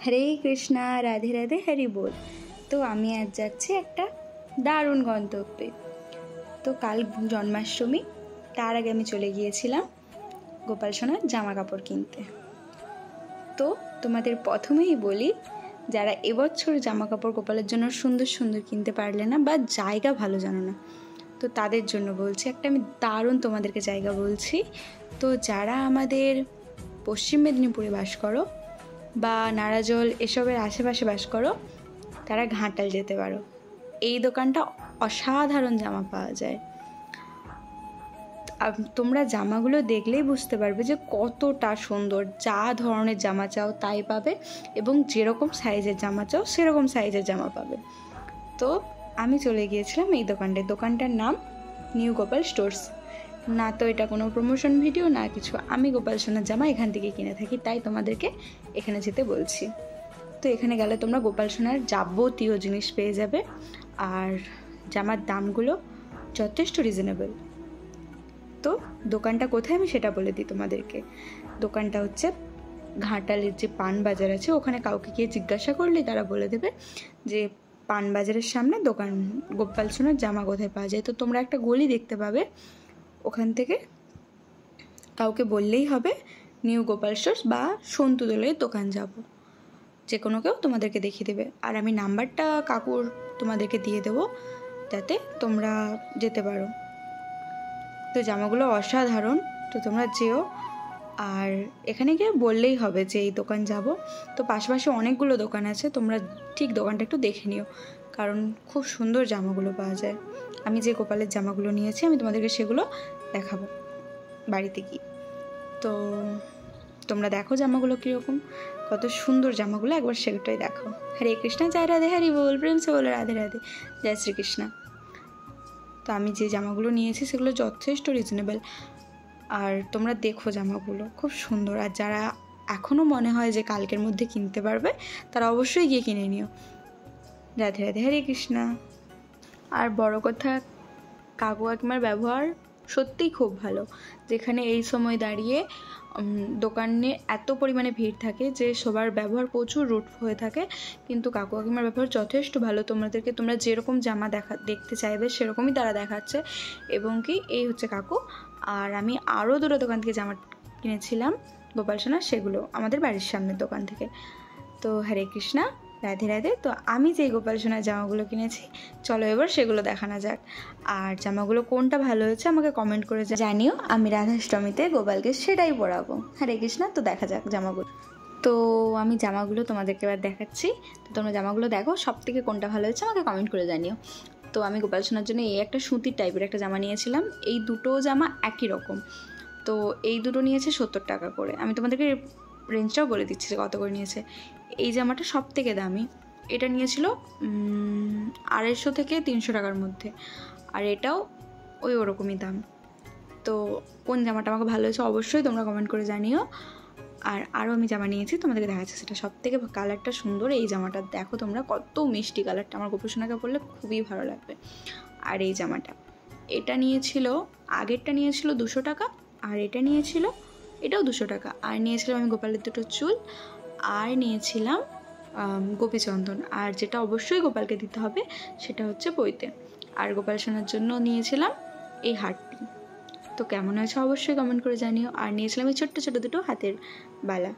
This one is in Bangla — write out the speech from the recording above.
হরে কৃষ্ণা, রাধে রাধে, হরি বল। তো আমি আজ যাচ্ছি একটা দারুণ গন্তব্যে। তো কাল জন্মাষ্টমী, তার আগে আমি চলে গিয়েছিলাম গোপাল সোনার জামা কাপড় কিনতে। তো তোমাদের প্রথমেই বলি, যারা এবছর জামা কাপড় গোপালের জন্য সুন্দর সুন্দর কিনতে পারলে না বা জায়গা ভালো জানো না, তো তাদের জন্য বলছি একটা আমি দারুণ তোমাদেরকে জায়গা বলছি। তো যারা আমাদের পশ্চিম মেদিনীপুরে বাস করো বা নারাজল এসবের আশেপাশে বাস করো, তারা ঘাটাল যেতে পারো। এই দোকানটা অসাধারণ জামা পাওয়া যায়। তোমরা জামাগুলো দেখলেই বুঝতে পারবে যে কতটা সুন্দর। যা ধরনের জামা চাও তাই পাবে, এবং যেরকম সাইজের জামা চাও সেরকম সাইজের জামা পাবে। তো আমি চলে গিয়েছিলাম এই দোকানটার নাম নিউ গোপাল স্টোর্স। না তো এটা কোনো প্রমোশন ভিডিও না কিছু, আমি গোপাল সোনার জামা এখান থেকে কিনে থাকি, তাই তোমাদেরকে এখানে যেতে বলছি। তো এখানে গেলে তোমরা গোপাল সোনার যাবতীয় জিনিস পেয়ে যাবে, আর জামার দামগুলো যথেষ্ট রিজনেবল। তো দোকানটা কোথায় আমি সেটা বলে দিই তোমাদেরকে। দোকানটা হচ্ছে ঘাটালের যে পান বাজার আছে, ওখানে কাউকে গিয়ে জিজ্ঞাসা করলেই তারা বলে দেবে যে পান বাজারের সামনে দোকান গোপাল সোনার জামা কোথায় পাওয়া যায়। তো তোমরা একটা গলি দেখতে পাবে, ওখান থেকে কাউকে বললেই হবে নিউ গোপাল স্টোর্স বা সন্তু দোলের দোকান যাব, যে কোনো কেউ তোমাদেরকে দেখিয়ে দেবে। আর আমি নাম্বারটা কাকুর তোমাদেরকে দিয়ে দেবো, যাতে তোমরা যেতে পারো। তো জামাগুলো অসাধারণ, তো তোমরা যেও। আর এখানে গিয়ে বললেই হবে যে এই দোকান যাব। তো পাশাপাশি অনেকগুলো দোকান আছে, তোমরা ঠিক দোকানটা একটু দেখে নিও, কারণ খুব সুন্দর জামাগুলো পাওয়া যায়। আমি যে গোপালের জামাগুলো নিয়েছি আমি তোমাদেরকে সেগুলো দেখাবো বাড়িতে গিয়ে। তো তোমরা দেখো জামাগুলো কীরকম, কত সুন্দর জামাগুলো, একবার সেটাই দেখো। হরে কৃষ্ণা, জয় রাধে, হরি বল, প্রেম সে বলে রাধে রাধে, জয় শ্রীকৃষ্ণ। তো আমি যে জামাগুলো নিয়েছি সেগুলো যথেষ্ট রিজনেবল, আর তোমরা দেখো জামাগুলো খুব সুন্দর। আর যারা এখনও মনে হয় যে কালকের মধ্যে কিনতে পারবে, তারা অবশ্যই গিয়ে কিনে নিও। রাধে রাধে, হরে কৃষ্ণা। আর বড় কথা, কাকু কাকিমার ব্যবহার সত্যিই খুব ভালো। যেখানে এই সময় দাঁড়িয়ে দোকানে এত পরিমাণে ভিড় থাকে যে সবার ব্যবহার প্রচুর রুড হয়ে থাকে, কিন্তু কাকু কাকিমার ব্যবহার যথেষ্ট ভালো। তোমরা যেরকম জামা দেখতে চাইবে সেরকমই তারা দেখাচ্ছে। এবং কি এই হচ্ছে কাকু। আর আমি আরও দুটো দোকান থেকে জামা কিনেছিলাম গোপাল সোনার, সেগুলো আমাদের বাড়ির সামনের দোকান থেকে। তো হরে কৃষ্ণা, রাধে রাধে। তো আমি যেই গোপাল সোনার জামাগুলো কিনেছি, চলো এবার সেগুলো দেখানো যাক। আর জামাগুলো কোনটা ভালো হয়েছে আমাকে কমেন্ট করে জানিও, আমি রাধাষ্টমীতে গোপালকে সেটাই পরাবো। হরে কৃষ্ণা। তো দেখা যাক জামাগুলো। তো আমি জামাগুলো তোমাদেরকে এবার দেখাচ্ছি। তো তোমরা জামাগুলো দেখো, সব থেকে কোনটা ভালো হয়েছে আমাকে কমেন্ট করে জানিও। তো আমি গোপাল সোনার জন্য এই একটা সুতির টাইপের একটা জামা নিয়েছিলাম। এই দুটো জামা একই রকম, তো এই দুটো নিয়েছে 70 টাকা করে। আমি তোমাদেরকে রেঞ্জটাও বলে দিচ্ছি যে কত করে নিয়েছে। এই জামাটা সব থেকে দামি, এটা নিয়েছিল 250 থেকে 300 টাকার মধ্যে, আর এটাও ওরকমই দাম। তো কোন জামাটা আমাকে ভালো হয়েছে অবশ্যই তোমরা কমেন্ট করে জানিও। আর আরও আমি জামা নিয়েছি, তোমাদেরকে দেখাচ্ছি। সেটা সব থেকে কালারটা সুন্দর। এই জামাটা দেখো তোমরা, কত মিষ্টি কালারটা, আমার গোপাল সোনাকে পরলে খুবই ভালো লাগবে। আর এই জামাটা, এটা নিয়েছিল, আগেরটা নিয়েছিল 200 টাকা, আর এটাও 200 টাকা। আর নিয়েছিলাম আমি গোপালের দুটো চুল, আর নিয়েছিলাম গোপীচন্দন। আর যেটা অবশ্যই গোপালকে দিতে হবে সেটা হচ্ছে পৈতে। আর গোপাল সোনার জন্য নিয়েছিলাম এই হারটি। তো কেমন হয়েছে অবশ্যই কমেন্ট করে জানিও। আর নিয়েছিলাম এই ছোট্ট ছোটো দুটো হাতের বালা।